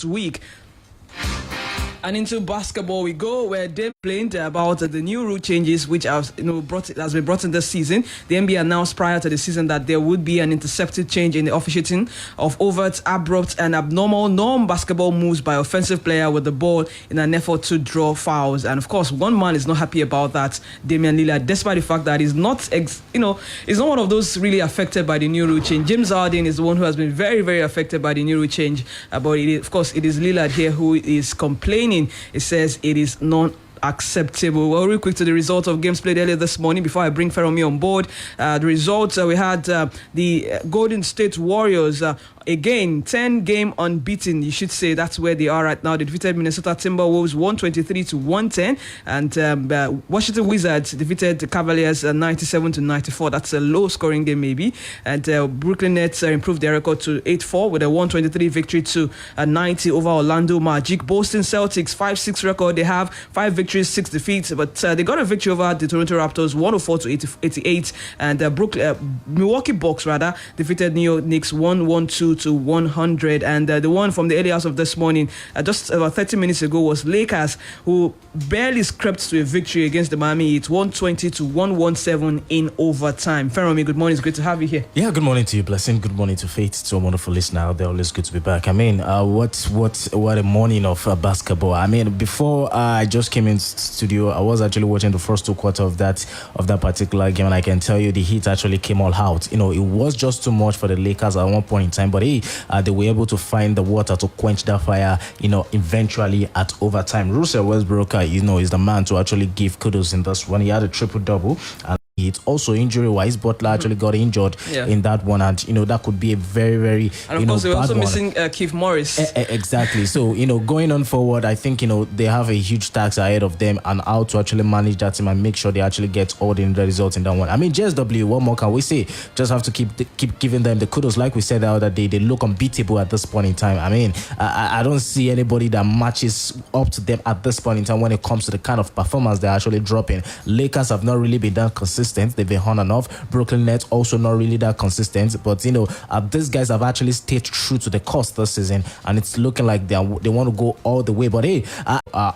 last week. And into basketball we go, where they complained about the new rule changes which has been brought in this season. The NBA announced prior to the season that there would be an intercepted change in the officiating of overt, abrupt, and abnormal non-basketball moves by offensive player with the ball in an effort to draw fouls. And of course, one man is not happy about that, Damian Lillard, despite the fact that he's not, he's not one of those really affected by the new rule change. James Harden is the one who has been very, very affected by the new rule change. But of course, it is Lillard here who is complaining. It says it is non-acceptable. Well, real quick to the result of games played earlier this morning before I bring Feromi on board. The results, we had the Golden State Warriors again, 10-game unbeaten, you should say. That's where they are right now. They defeated Minnesota Timberwolves 123-110. And Washington Wizards defeated the Cavaliers 97-94. That's a low-scoring game, maybe. And Brooklyn Nets improved their record to 8-4 with a 123 victory to 90 over Orlando Magic. Boston Celtics, 5-6 record. They have 5 victories, 6 defeats. But they got a victory over the Toronto Raptors, 104-88. And Milwaukee Bucks, defeated New York Knicks 112-100. And the one from the early hours of this morning, just about 30 minutes ago, was Lakers, who barely scraped to a victory against the Miami Heat, 120-117 in overtime. Feromi, good morning. It's great to have you here. Yeah, good morning to you, Blessing. Good morning to Faith, to a wonderful listener out there. Always good to be back. I mean, what a morning of basketball. I mean, before I just came in studio, I was actually watching the first 2 quarters of that particular game, and I can tell you the Heat actually came all out. It was just too much for the Lakers at one point in time, but they were able to find the water to quench that fire, eventually at overtime. Russell Westbrook, is the man to actually give kudos in this one. He had a triple-double. And it's also injury-wise. Butler actually got injured in that one, and that could be a very, very and of course they're also missing Keith Morris. Exactly. So going on forward, I think they have a huge task ahead of them, and how to actually manage that team and make sure they actually get all the results in that one. I mean, JSW, what more can we say? Just have to keep giving them the kudos. Like we said the other day, they look unbeatable at this point in time. I mean, I don't see anybody that matches up to them at this point in time when it comes to the kind of performance they're actually dropping. Lakers have not really been that consistent. They've been on and off. Brooklyn Nets also not really that consistent. But these guys have actually stayed true to the course this season, and it's looking like they want to go all the way. But hey,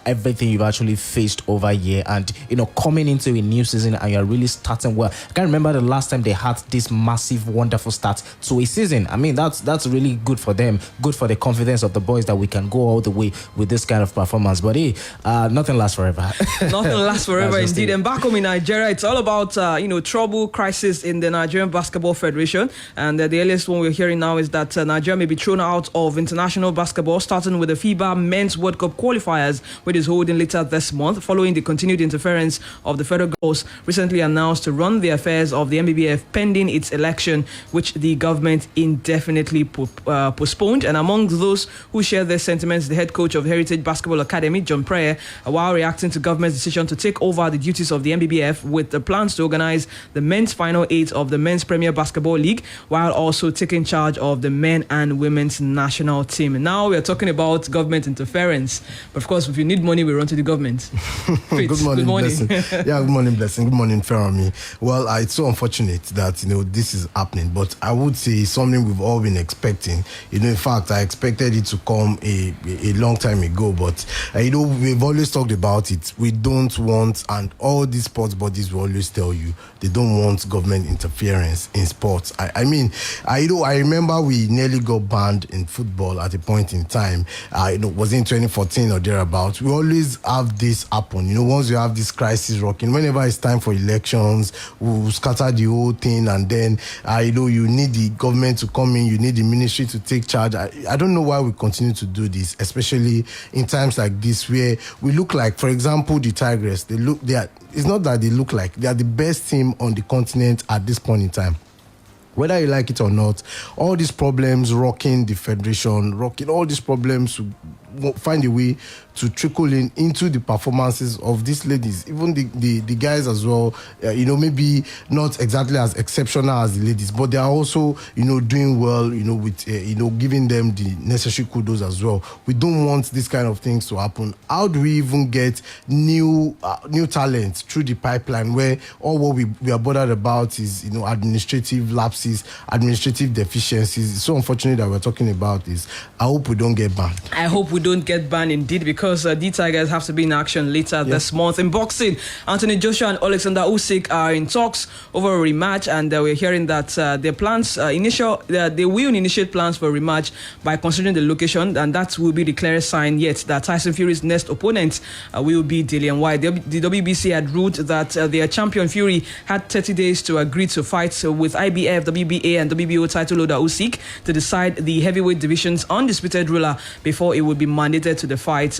everything you've actually faced over here, and coming into a new season, and you're really starting well. I can't remember the last time they had this massive, wonderful start to a season. I mean, that's really good for them, good for the confidence of the boys that we can go all the way with this kind of performance. But hey, nothing lasts forever. Nothing lasts forever indeed. And back home in Nigeria, it's all about trouble, crisis in the Nigerian Basketball Federation. And the earliest one we're hearing now is that Nigeria may be thrown out of international basketball, starting with the FIBA Men's World Cup qualifiers, which is holding later this month, following the continued interference of the federal government recently announced to run the affairs of the NBBF pending its election, which the government indefinitely postponed. And among those who share their sentiments, the head coach of Heritage Basketball Academy, John Prayer, while reacting to government's decision to take over the duties of the NBBF with the plans to organize the men's final 8 of the Men's Premier Basketball League, while also taking charge of the men and women's national team. Now we're talking about government interference. But of course, if you need money, we run to the government. Good morning. Blessing. Yeah, good morning, Blessing. Good morning, Feromi. Well, it's so unfortunate that, this is happening, but I would say it's something we've all been expecting. In fact, I expected it to come a long time ago, but, we've always talked about it. We don't want, and all these sports bodies will always tell you, they don't want government interference in sports. I remember we nearly got banned in football at a point in time. Was in 2014 or thereabouts. We always have this happen. Once you have this crisis rocking, whenever it's time for elections, we'll scatter the whole thing, and then you need the government to come in, you need the ministry to take charge. I don't know why we continue to do this, especially in times like this where we look like, for example, the Tigers. It's not that they look like, they are the best team on the continent at this point in time. Whether you like it or not, all these problems rocking the federation, rocking all these problems find a way to trickle into the performances of these ladies, even the guys as well. Maybe not exactly as exceptional as the ladies, but they are also doing well. With giving them the necessary kudos as well. We don't want these kind of things to happen. How do we even get new talent through the pipeline where all what we are bothered about is administrative lapses, administrative deficiencies? It's so unfortunate that we're talking about this. I hope we don't get banned. I hope we don't get banned indeed, because the Tigers have to be in action later this month. In boxing, Anthony Joshua and Alexander Usyk are in talks over a rematch, and we're hearing that their plans they will initiate plans for a rematch by considering the location, and that will be the clearest sign yet that Tyson Fury's next opponent will be Dillian Whyte. The WBC had ruled that their champion Fury had 30 days to agree to fight with IBF, WBA, and WBO title holder Usyk to decide the heavyweight division's undisputed ruler before it would be mandated to the fight.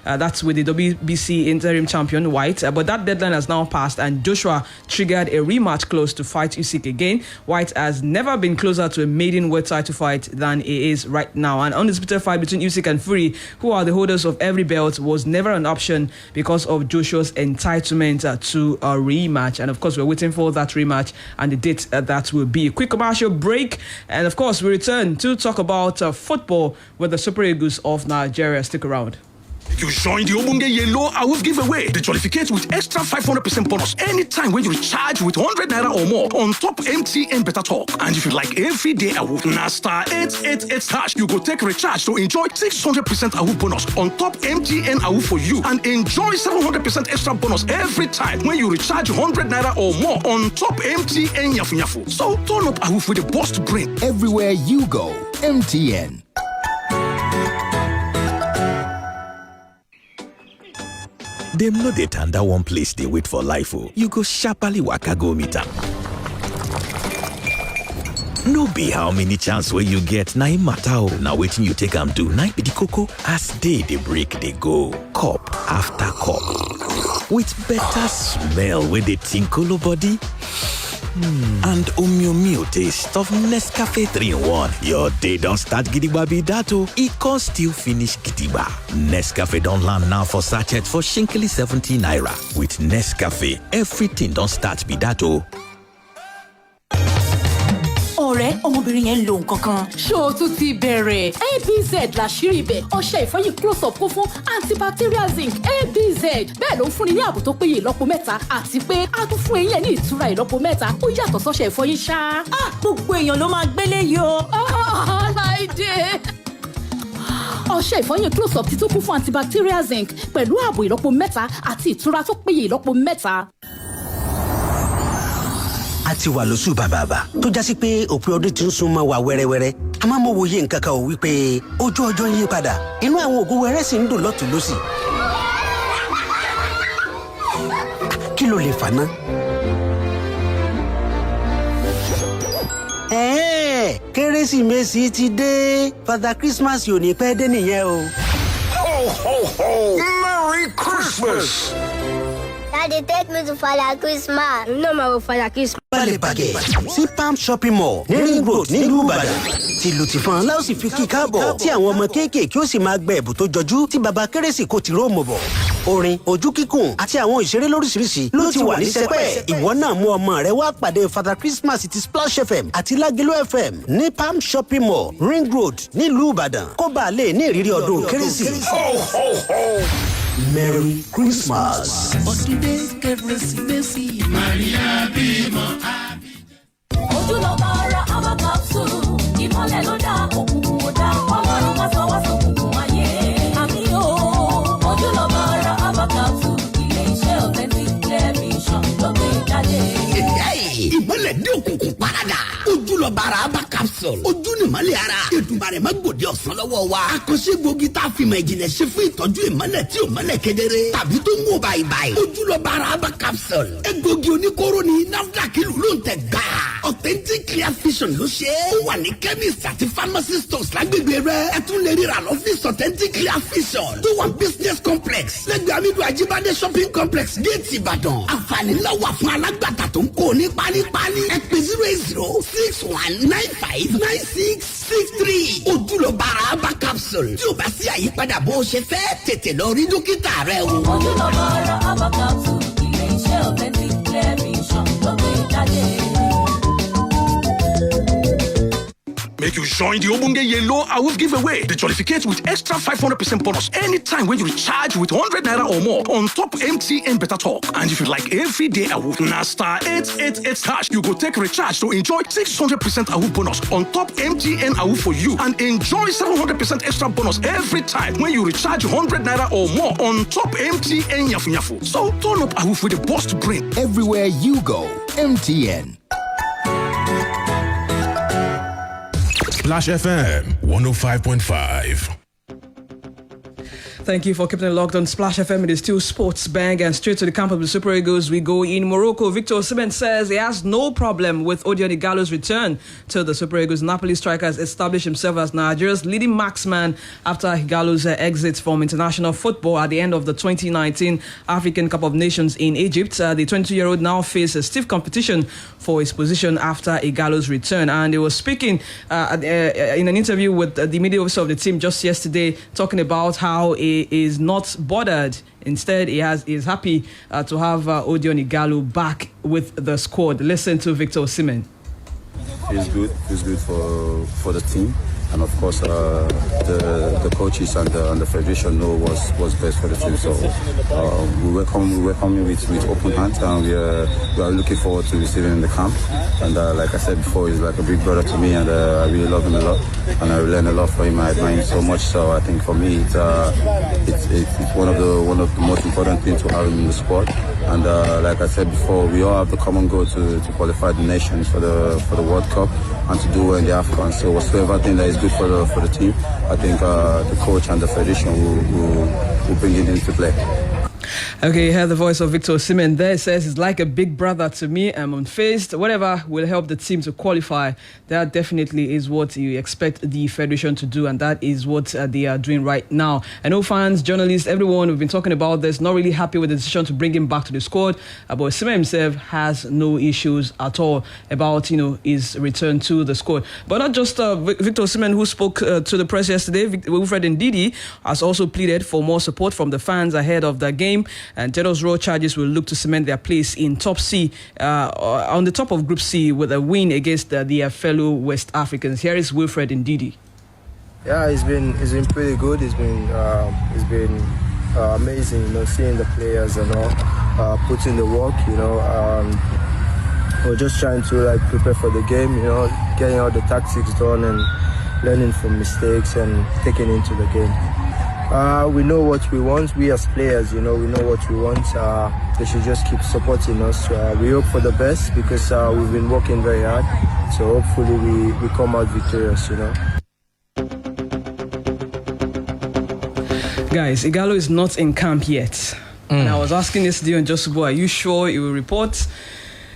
That's with the WBC interim champion Whyte, but that deadline has now passed, and Joshua triggered a rematch clause to fight Usyk again. Whyte has never been closer to a maiden world title fight than he is right now. An undisputed fight between Usyk and Fury, who are the holders of every belt, was never an option because of Joshua's entitlement to a rematch. And of course, we're waiting for that rematch and the date that will be. A quick commercial break, and of course, we return to talk about football with the Super Eagles of Nigeria. Stick around. You join the Obunge Yellow Awoof giveaway. They jollificate with extra 500% bonus anytime when you recharge with 100 naira or more on top MTN Better Talk. And if you like everyday Awoof, na star 888 hash, you go take recharge to enjoy 600% Awoof bonus on top MTN Awoof for you, and enjoy 700% extra bonus every time when you recharge 100 naira or more on top MTN Yafu Yafu. So turn up Awoof with the boss to bring. Everywhere you go, MTN. Dem no dey tanda one place dey wait for life o. You go sharparly waka go meet am. No be how many chance wey you get na im matter o. Na wetin you take am do na be the koko. As day dey break dey go, cup after cup, with better smell wey dey tinkolo body. And Omio taste of Nescafe 3-in-1. Your day don't start gidigba be that o. It can still finish gidigba. Nescafe don't land now for sachet for shinkily 70 naira. With Nescafe, everything don't start be that o. Ọ̀rẹ́, ọmọbìnrin yẹn ń lo nǹkan kan. Ṣé o tún ti bẹ̀rẹ̀? ABZ làṣírí ibẹ̀. Ọṣẹ ìfọyín close-up kún fún antibacterial zinc. ABZ bẹ́ẹ̀ ló ń fúnni ní ààbò tó péye ìlọ́po mẹ́ta, àti pé a tún fún eyín ẹ̀ ní ìtura ìlọ́po mẹ́ta. Ó yàtọ̀ sọ́ṣẹ ìfọyín ṣá. Gbogbo èèyàn ló máa gbélé yìí o. Láìdé. Ọṣẹ ìfọyín close-up ti tún kún fún antibacterial zinc pẹ̀lú ààbò ìlọ́po mẹ́ta àti ìtura tó péye ìlọ́po mẹ́ta. Àti wà lóṣù bàbàbà tó jásí pé òpin ọdún tí ń sún mọ́ wa wẹ́rẹ́wẹ́rẹ́. A máa mọ̀ wòye nǹkan kan ò wípé ojú ọjọ́ ń yí padà. Inú àwọn ògo wẹ́rẹ́ sì ń dùn lọ́tùn lósì. Kí ló lè fà ná? Kérésìmesì ti dé. Father Christmas yóò ní pẹ́ dé nìyẹn o. Ho, ho, ho! Merry Christmas! Daddy, take me to Father Christmas. No, my Father Christmas. Balẹ̀ bàgẹ́ sí Palm Shopping Mall ní Ring Road nílùú Ìbàdàn. Tìlù tìfọn láò sì fi kí káàbọ̀ tí àwọn ọmọ kéékèèké ó sì máa gbẹ ẹ̀bùn tó jọjú tí baba kérésì kò ti róòmù bọ̀. Orin, ojú kíkùn àti àwọn ìṣeré lóríṣiríṣi ló ti wà ní sẹpẹ́. Ìwọ náà mú ọmọ rẹ wá pàdé Father Christmas ti Splash FM àti Lagelu FM ní Palm Shopping Mall Ring Road nílùú Ìbàdàn. Kó bàa lè ní ìrírí ọdún kérésì. Merry Christmas. Ọdúndé kérésìmesì Maria bímọ. Ojúlọ́ba ara Aba capsule, ìmọ́lẹ̀ ló dá òkùnkùn ó dá, Ọlọ́run má sọ wá sókùnkùn ayé. Àmì o, ojúlọ́ba ara Aba capsule, ilé-iṣẹ́ authentic television ló gbé jáde. Ìmọ́lẹ̀ dé òkùnkùn parada. Ojúlọ́ba ara Aba capsule. Ojú ni ìmọ́lẹ̀ ara. Èdùmàrè má gbòde ọ̀sán lọ́wọ́ wa. Àkànṣe gbòógì tá a fi mọ̀ ìjìnlẹ̀ ṣe fún ìtọ́jú ìmọ́lẹ̀ tí ò mọ́lẹ̀ kedere. Tàbí tó ń wò báyìí. Ojúlọ́ba ara Aba capsule. Egbògi oníkóró ni NAFDAC ìlú ló ń tẹ̀ gbà. Authentic Clear Vision ló ṣe é. Ó wà ní chemist àti pharmacy stores lágbègbè rẹ̀. Ẹ tún lè ríra lọ́fíìsì Authentic Clear Vision tó wà business complex lẹ́gbẹ̀ẹ́ Amidu Ajibade shopping complex Gate Ìbàdàn. Àǹfààní ńlá wà fún alágbàtà tó ń kó ní pálípálí. Ẹ pè 0806195 9663 ojúlọ́bàrà herbal capsule tí o bá sí àyípadà bó o ṣe fẹ́ tètè lọ rí dókítà rẹ o. ojúlọ́bàrà herbal capsule ilé iṣẹ́ authentic clear vision ló gbé jáde. Make you join the Obunge Yellow Awoof giveaway. They jollificate with extra 500% bonus anytime when you recharge with 100 naira or more on top MTN Better Talk. And if you like everyday Awoof, na star 888 hash, you go take recharge to enjoy 600% Awoof bonus on top MTN Awoof for you and enjoy 700% extra bonus every time when you recharge 100 naira or more on top MTN Yafu Yafu. So turn up Awoof with the boost brain. Everywhere you go, MTN. Splash FM 105.5. Thank you for keeping it locked on Splash FM. It is still SportsBang, and straight to the camp of the Super Eagles we go in Morocco. Victor Osimhen says he has no problem with Odion Ighalo's return to the Super Eagles. Napoli striker has established himself as Nigeria's leading marksman after Ighalo's exit from international football at the end of the 2019 African Cup of Nations in Egypt. The 22-year-old now faces stiff competition for his position after Ighalo's return. And he was speaking in an interview with the media officer of the team just yesterday, talking about how he is not bothered. Instead, he is happy to have Odion Ighalo back with the squad. Listen to Victor Osimhen. Feels good for the team, and of course the coaches and the federation know what's best for the team. So we welcome him with open hands, and we are looking forward to receiving him in the camp. And like I said before, he's like a big brother to me, and I really love him a lot, and I learn a lot from him. I admire him so much. So I think for me, it's one of the most important things to have him in the squad. And like I said before, we all have the common goal to qualify the nations for the World Cup and to do well in the AFCON. So whatsoever thing that is good for the team, I think the coach and the federation will bring it into play. Okay, you heard the voice of Victor Osimhen there. Says he's like a big brother to me. I'm unfazed. Whatever will help the team to qualify, that definitely is what you expect the federation to do, and that is what they are doing right now. I know fans, journalists, everyone who've been talking about this, not really happy with the decision to bring him back to the squad. But Osimhen himself has no issues at all about his return to the squad. But not just Victor Osimhen, who spoke to the press yesterday. Wilfred Ndidi has also pleaded for more support from the fans ahead of the game. And Jedo's Raw charges will look to cement their place in top C, on the top of Group C, with a win against their fellow West Africans. Here is Wilfred Ndidi. Yeah, it's been pretty good. It's been amazing, seeing the players and all putting the work. We're just trying to prepare for the game. Getting all the tactics done and learning from mistakes and taking into the game. We know what we want. We as players, we know what we want. They should just keep supporting us. We hope for the best because we've been working very hard. So hopefully we come out victorious, Guys, Ighalo is not in camp yet. And I was asking yesterday on Josubo, are you sure he will report?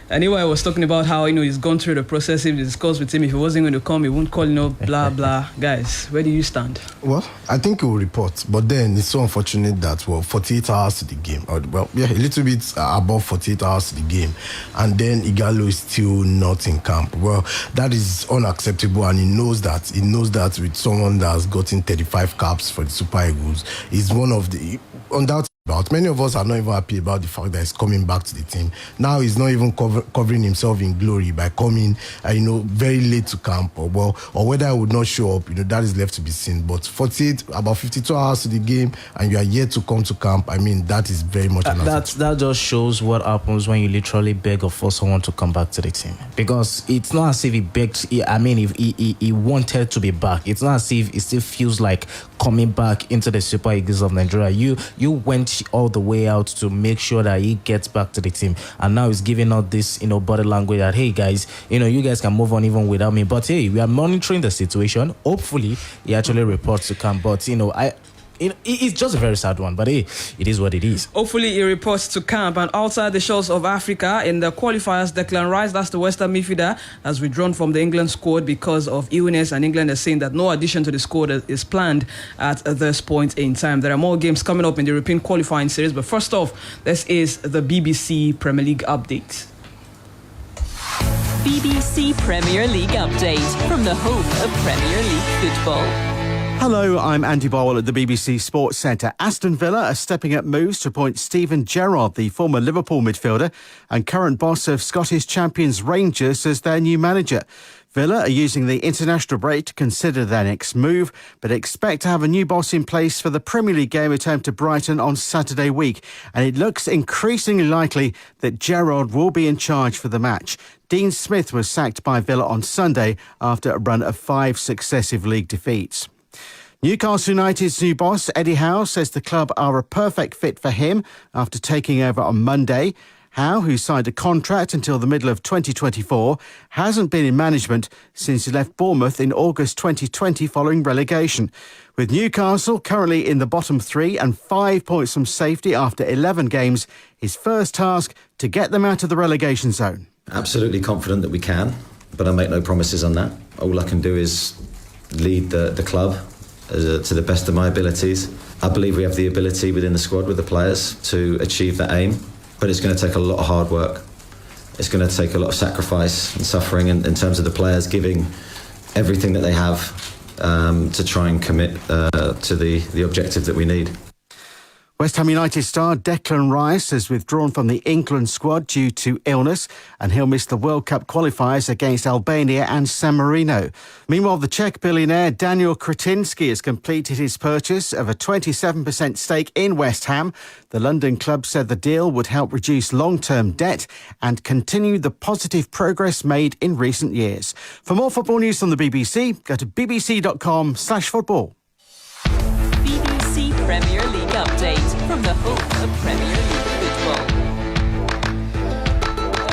Anyway, I was talking about how, he's gone through the process. He discussed with him. If he wasn't going to come, he won't call, blah, blah. Guys, where do you stand? Well, I think he will report. But then it's so unfortunate that, 48 hours to the game. A little bit above 48 hours to the game. And then Ighalo is still not in camp. Well, that is unacceptable. And he knows that. He knows that with someone that has gotten 35 caps for the Super Eagles, he's one of the undoubtedly. But many of us are not even happy about the fact that he's coming back to the team. Now he's not even covering himself in glory by coming, very late to camp, or whether he would not show up. That is left to be seen. But 52 hours to the game, and you are yet to come to camp. That is very much that just shows what happens when you literally beg or force someone to come back to the team. Because it's not as if he begged. If he wanted to be back, it's not as if it still feels like coming back into the Super Eagles of Nigeria. You went all the way out to make sure that he gets back to the team, and now he's giving out this body language that, hey guys, you guys can move on even without me, but hey, we are monitoring the situation. Hopefully he actually reports to camp, but it's just a very sad one, but hey, it is what it is. Hopefully he reports to camp. And outside the shores of Africa, in the qualifiers, Declan Rice, that's the Western midfielder, has withdrawn from the England squad because of illness, and England is saying that no addition to the squad is planned at this point in time. There are more games coming up in the European qualifying series, but first off, this is the BBC Premier League update. BBC BBC Premier League update from the home of Premier League football. Hello, I'm Andy Bowell at the BBC Sports Centre. Aston Villa are stepping up moves to appoint Steven Gerrard, the former Liverpool midfielder and current boss of Scottish champions Rangers, as their new manager. Villa are using the international break to consider their next move, but expect to have a new boss in place for the Premier League game at home to Brighton on Saturday week. And it looks increasingly likely that Gerrard will be in charge for the match. Dean Smith was sacked by Villa on Sunday after a run of 5 successive league defeats. Newcastle United's new boss, Eddie Howe, says the club are a perfect fit for him after taking over on Monday. Howe, who signed a contract until the middle of 2024, hasn't been in management since he left Bournemouth in August 2020 following relegation. With Newcastle currently in the bottom 3 and 5 points from safety after 11 games, his first task to get them out of the relegation zone. Absolutely confident that we can, but I make no promises on that. All I can do is lead the club to the best of my abilities. I believe we have the ability within the squad with the players to achieve that aim. But it's going to take a lot of hard work. It's going to take a lot of sacrifice and suffering in terms of the players giving everything that they have to try and commit to the objective that we need. West Ham United star Declan Rice has withdrawn from the England squad due to illness, and he'll miss the World Cup qualifiers against Albania and San Marino. Meanwhile, the Czech billionaire Daniel Kretinsky has completed his purchase of a 27% stake in West Ham. The London club said the deal would help reduce long-term debt and continue the positive progress made in recent years. For more football news from the BBC, go to bbc.com/football. BBC Premier League update from the home of Premier League football.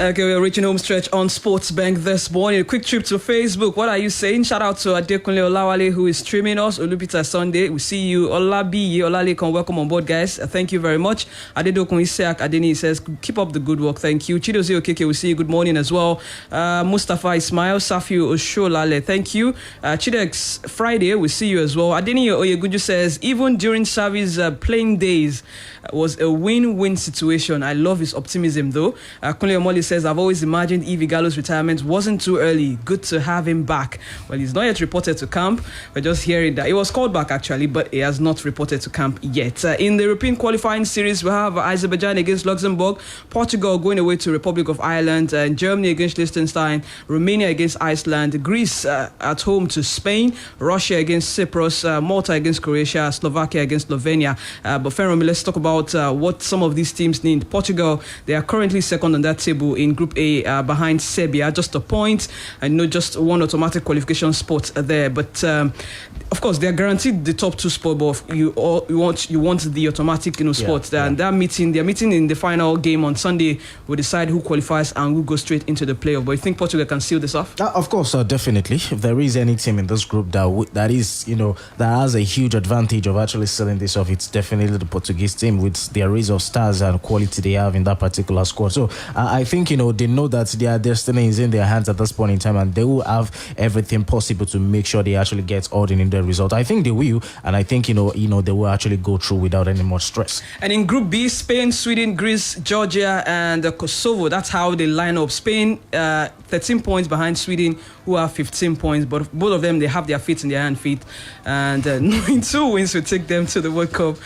Okay, we're reaching home stretch on SportsBang this morning. A quick trip to Facebook. What are you saying? Shout out to Adekunle Olawale, who is streaming us. Olupita Sunday. We see you. Olabi Olalekon, welcome on board, guys. Thank you very much. Adedokun Isiak Adeni says, keep up the good work. Thank you. Chidozi Okeke, we see you. Good morning as well. Mustafa Ismail, Safiu Osholale, thank you. Chidex Friday, we see you as well. Adeni Oyeguju says, even during Savi's playing days, was a win-win situation. I love his optimism, though. Kunle Omoli says, I've always imagined Evie Gallo's retirement wasn't too early. Good to have him back. Well, he's not yet reported to camp. We're just hearing that. He was called back, actually, but he has not reported to camp yet. In the European qualifying series, we have Azerbaijan against Luxembourg, Portugal going away to Republic of Ireland, and Germany against Liechtenstein, Romania against Iceland, Greece at home to Spain, Russia against Cyprus, Malta against Croatia, Slovakia against Slovenia. But Feromi, let's talk about what some of these teams need. Portugal, they are currently second on that table in Group A behind Serbia, just a point, and just one automatic qualification spot there. But of course, they are guaranteed the top 2 spot, but you want the automatic spot there. And they're meeting in the final game on Sunday. Will decide who qualifies and who goes straight into the playoff. But you think Portugal can seal this off? Of course, definitely. If there is any team in this group that is that has a huge advantage of actually sealing this off, it's definitely the Portuguese team with their race of stars and quality they have in that particular squad. So I think they know that their destiny is in their hands at this point in time, and they will have everything possible to make sure they actually get all the needed result. I think they will, and I think they will actually go through without any more stress. And in Group B, Spain, Sweden, Greece, Georgia, and Kosovo. That's how they line up. Spain 13 points behind Sweden, who have 15 points, but both of them, they have their feet in their feet, and knowing 2 wins will take them to the World Cup.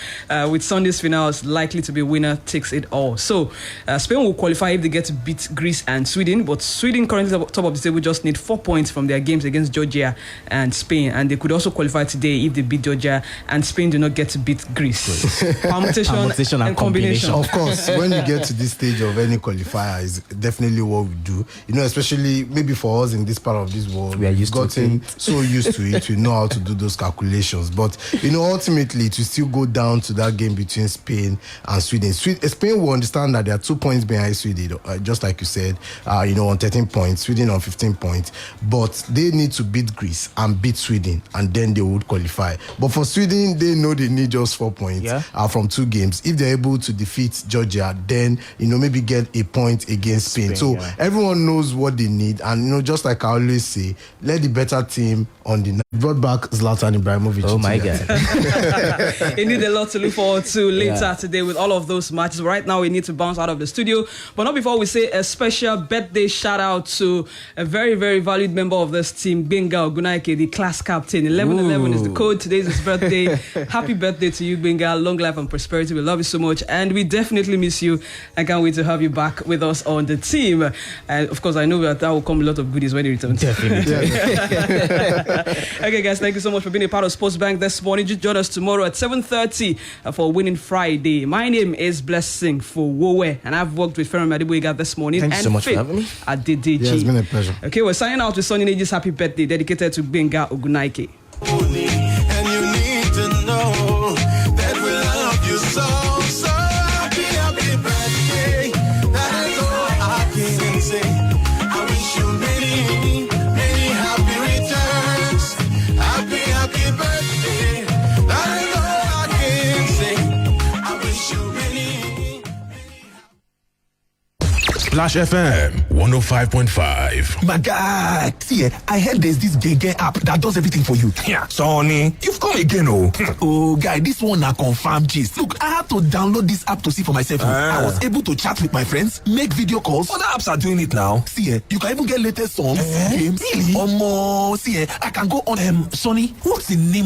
With Sunday's finals likely to be winner takes it all. So Spain will qualify if they get to beat Greece and Sweden, but Sweden currently top of the table just need 4 points from their games against Georgia and Spain, and they could also qualify today if they beat Georgia and Spain do not get to beat Greece. Permutation and combination. Of course, when you get to this stage of any qualifier, is definitely what we do. Especially maybe for us in this part of this world, we've gotten so used to it. We know how to do those calculations. But ultimately, to still go down to that game between Spain and Sweden. Spain will understand that they are 2 points behind Sweden, just like you said. On 13 points, Sweden on 15 points. But they need to beat Greece and beat Sweden, and then they would qualify. But for Sweden, they know they need just 4 points from 2 games. If they're able to defeat Georgia, then maybe get a point against Spain. So everyone knows what they they need. And just like I always say, let the better team on the night. Brought back Zlatan Ibrahimovic. Oh my God. We need a lot to look forward to later today with all of those matches. Right now we need to bounce out of the studio, but not before we say a special birthday shout out to a very, very valued member of this team, Benga Ogunaike, the class captain. 1111 is the code. Today's his birthday. Happy birthday to you, Benga. Long life and prosperity. We love you so much, and we definitely miss you. I can't wait to have you back with us on the team. And of course, I know that will come a lot of goodies when you return. Definitely. Okay, guys, thank you so much for being a part of SportsBang this morning. Just join us tomorrow at 7:30 for Winning Friday. My name is Blessing Fowowe, and I've worked with Fermi Adeboyega this morning. Thank you so much for having me. At DDG. Yeah, it's been a pleasure. Okay, we're signing out with Sonny Neji's happy birthday dedicated to Benga Ogunaike. And you need to know that we love you so happy birthday. That is all I can say. I wish you many, many happy returns. Happy birthday. That is all I can say. I wish you many. Splash FM 105.5. My guy, see, I heard there's this Gege app that does everything for you. Yeah, Sonny, you've come again, oh. Oh, guy, this one na confirm gist. Look, I had to download this app to see for myself. I was able to chat with my friends, make video calls. Other apps are doing it now. See, you can even get latest songs, games. Really? See, I can go on. Sonny, what's the name